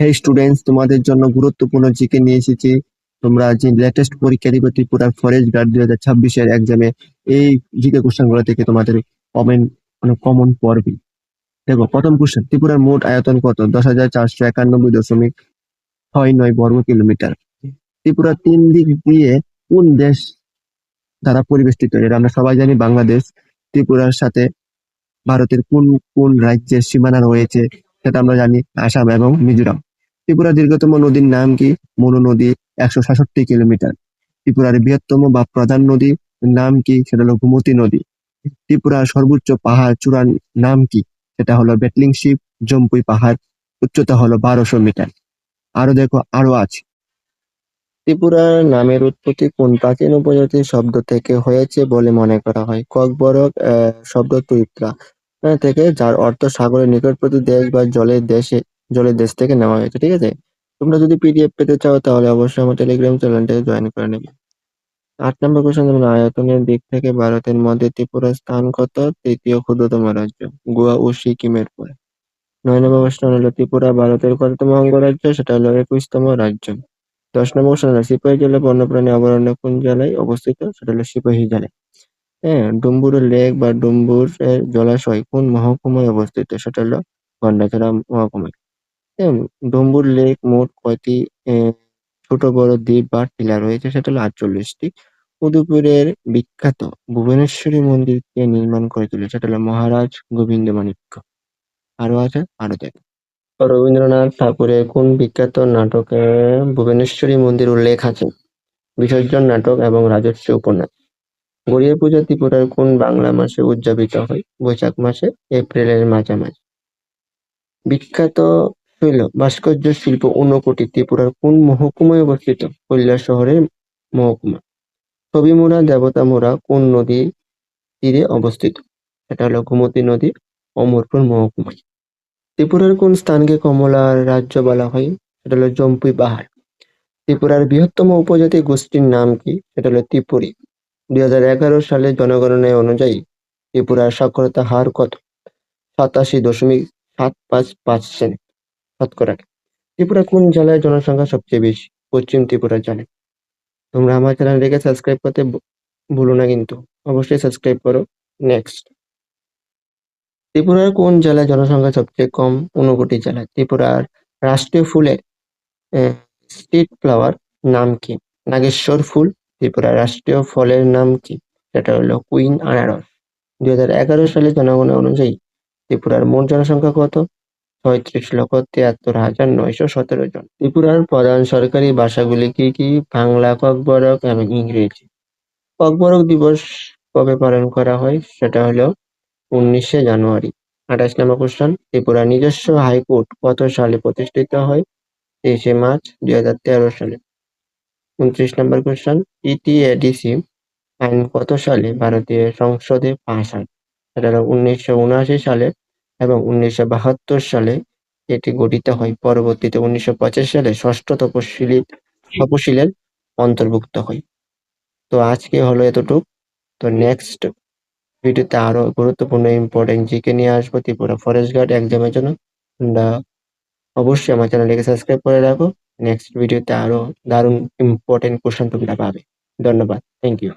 হে students, তোমাদের জন্য গুরুত্বপূর্ণ জিকে নিয়ে এসেছি। তোমরা যে লেটেস্ট পরীক্ষা দিবে ত্রিপুরার ফরেস্ট গার্ড 2026-এর এক্সামে, এই জিকে কোশ্চেন গুলো থেকে তোমাদের কমন কমন পড়বে। দেখো, প্রথম কোশ্চেন: ত্রিপুরার মোট আয়তন কত? 10,491.69 বর্গ কিলোমিটার। ত্রিপুরা তিন দিক দিয়ে কোন দেশ দ্বারা পরিবেষ্টিত? এটা আমরা সবাই জানি, বাংলাদেশ। ত্রিপুরার সাথে ভারতের কোন কোন রাজ্যের সীমানা রয়েছে সেটা আমরা জানি, আসাম এবং মিজোরাম। ত্রিপুরার দীর্ঘতম নদীর নাম কি? মনু নদী, 166 কিলোমিটার। ত্রিপুরার বৃহত্তম বা প্রধান নদীর নাম কি? সেটা হলো গোমতী নদী। ত্রিপুরার সর্বোচ্চ পাহাড় চূড়ার নাম কি? সেটা হলো বেটলিং শিপ জম্পুই পাহাড়, উচ্চতা হলো 1200 মিটার। আরো দেখো, আরো আছে। ত্রিপুরার নামের উৎপত্তি কোন প্রাচীন উপজাতির শব্দ থেকে হয়েছে বলে মনে করা হয়? ককবরক শব্দ তুইত্রা থেকে, যার অর্থ সাগরের নিকটবর্তী দেশ বা জলের দেশ থেকে নেওয়া হয়েছে। ঠিক আছে, তোমরা যদি পিডিএফ পেতে চাও তাহলে অবশ্যই আমার টেলিগ্রাম চ্যানেলটাকে জয়েন করে নেবে। 8 নম্বর কোশ্চেন, তোমরা আয়তনের দিক থেকে ভারতের মধ্যে ত্রিপুরার স্থান কত? তৃতীয় ক্ষুদ্রতম রাজ্য, গোয়া ও সিকিমের পরে। 9 নম্বর প্রশ্ন হলো, ত্রিপুরা ভারতের কততম অঙ্গরাজ্য? সেটা হলো 21তম রাজ্য। 10 নম্বর কোশ্চেন হলো, সিপাহী জেলা বন্যপ্রাণী অভয়ারণ্য কোন জেলায় অবস্থিত? সেটা হলো সিপাহী জেলায়। হ্যাঁ, ডুম্বুর লেক বা ডুম্বুর জলাশয় কোন মহকুমায় অবস্থিত? সেটা হলো গন্ডাছড়া মহকুমায়। হ্যাঁ, ডুম্বুর লেক মোট কয়টি ছোট বড় দ্বীপ বা টিলা রয়েছে? সেটা হলো 48টি। উদয়পুরের বিখ্যাত ভুবনেশ্বরী মন্দির কে নির্মাণ করেছিল? সেটা হলো মহারাজ গোবিন্দ মাণিক্য। আরো আছে, আরো দেখ। রবীন্দ্রনাথ ঠাকুরের কোন বিখ্যাত নাটকে ভুবনেশ্বরী মন্দির উল্লেখ আছে? বিসর্জন নাটক এবং রাজর্ষি উপন্যাস। গড়িয়া পূজা ত্রিপুরার কোন বাংলা মাসে উদযাপিত হয়? বৈশাখ মাসে, এপ্রিলের মাঝামাঝি। বিখ্যাত শৈল ভাস্কর্য শিল্প ঊনকোটি ত্রিপুরার কোন মহকুমায় অবস্থিত? কৈলাসহরের মহকুমা। ছবিমুড়া দেবতামুড়া কোন নদীর তীরে অবস্থিত? সেটা হলো গোমতী নদীর অমরপুর মহকুমায়। ত্রিপুরার কোন স্থানকে কমলার রাজ্য বলা হয়? সেটা হলো জম্পুই পাহাড়। ত্রিপুরার বৃহত্তম উপজাতি গোষ্ঠীর নাম কি? সেটা হলো ত্রিপুরী। 2011 সালে জনগণনা অনুযায়ী ত্রিপুরার সাক্ষরতা হার কত? 87.755% শতকরা। ত্রিপুরা কোন জেলায় জনসংখ্যা সবচেয়ে বেশি? পশ্চিম ত্রিপুরা জেলায়। তোমরা আমার চ্যানেলটিকে সাবস্ক্রাইব করতে ভুলো না কিন্তু, অবশ্যই সাবস্ক্রাইব করো। নেক্সট, ত্রিপুরার কোন জেলায় জনসংখ্যা সবচেয়ে কম? ঊনকোটি জেলায়। ত্রিপুরার রাষ্ট্রীয় ফুলের স্ট্রিট ফ্লাওয়ার নাম কি? নাগেশ্বর ফুল। ত্রিপুরার রাষ্ট্রীয় ফলের নাম কি? সেটা হলো কুইন আনারস। 2011 সালে জনগণনা অনুযায়ী ত্রিপুরার মোট জনসংখ্যা কত? 36,73,917 জন। ত্রিপুরার প্রধান সরকারি ভাষাগুলি কি কি? বাংলা, ককবরক এবং ইংরেজি। ককবরক দিবস কবে পালন করা হয়? সেটা হলো 19শে জানুয়ারি। 28 নম্বর কোশ্চেন, ত্রিপুরার নিজস্ব হাইকোর্ট কত সালে প্রতিষ্ঠিত হয়? 23শে মার্চ 2013 সালে। 29 নম্বর কোশ্চেন, ইটিএডিসি আইন কত সালে ভারতীয় সংসদে পাস হয়? সেটা হলো 1979 সালে এবং 1972 সালে এটি গঠিত হয়। পরবর্তীতে 1985 সালে ষষ্ঠ তপশিলের অন্তর্ভুক্ত হয়। তো আজকে হলো এতটুক। তো নেক্সট ভিডিওতে আরো গুরুত্বপূর্ণ ইম্পর্টেন্ট জিকে নিয়ে আসবো ত্রিপুরা ফরেস্ট গার্ড এক্সামের জন্য। তোমরা অবশ্যই আমার চ্যানেলটিকে সাবস্ক্রাইব করে রাখো। নেক্সট ভিডিওতে আরো দারুণ ইম্পর্টেন্ট কোশ্চেন তোমরা পাবে। ধন্যবাদ, থ্যাংক ইউ।